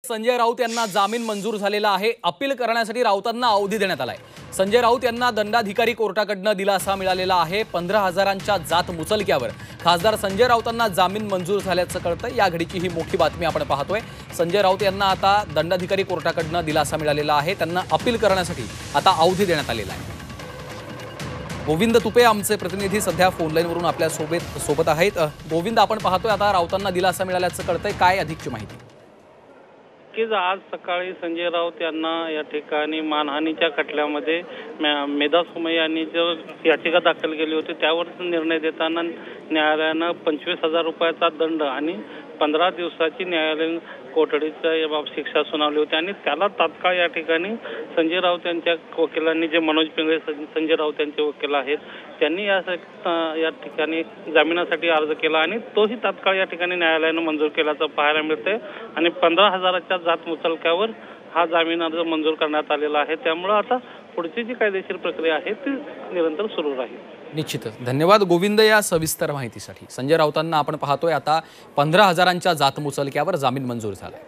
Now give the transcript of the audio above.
संजय राऊत यांना जामीन मंजूर झालेला आहे। अपील करण्यासाठी राऊतांना अवधी देण्यात आलाय। संजय राऊत यांना दंडाधिकारी कोर्टाकडून दिलासा मिळालेला आहे। 15,000च्या जात मुचलक्यावर खासदार संजय राऊतांना जामीन मंजूर झाल्याचं कळतंय। या घडीची ही मोठी बातमी आपण पाहतोय। संजय राऊत यांना आता दंडाधिकारी कोर्टाकडून दिलासा मिळालेला आहे। त्यांना अपील करण्यासाठी आता अवधी देण्यात आलेला आहे। गोविंद तुपे आमचे प्रतिनिधी सध्या फोन लाईनवरून आपल्या सोबत आहेत। गोविंद, आपण पाहतोय आता राऊतांना दिलासा मिळाल्याचं कळतंय, काय अधिकची माहिती? आज सकाळी संजय राऊत यांना या ठिकाणी मानहानीच्या खटल्यामध्ये मेधा सुमय यांनी जो याचिका दाखल केली होती त्यावर निर्णय देताना न्यायालयानं 25,000 रुपयाचा दंड आणि 15 दिवसाची न्यायालयीन कोठडीचा शिक्षा सुनावली होती आणि त्याला तात्काळ या ठिकाणी संजय राऊत यांच्या वकिलांनी, जे मनोज पिंगळे संजय राऊत यांचे वकील आहेत, त्यांनी या ठिकाणी जामिनासाठी अर्ज केला आणि तोही तात्काळ या ठिकाणी न्यायालयानं मंजूर केल्याचं पाहायला मिळतंय आणि 15,000च्या जात मुचलक्यावर हा जामीन अर्ज मंजूर करण्यात आलेला आहे। त्यामुळे आता पुढची जी कायदेशीर प्रक्रिया आहे ती निरंतर सुरू राहील। निश्चितच धन्यवाद गोविंद या सविस्तर माहितीसाठी। संजय राऊतांना आपण पाहतोय आता 15,000च्या जात मुचलक्यावर जामीन मंजूर झालाय।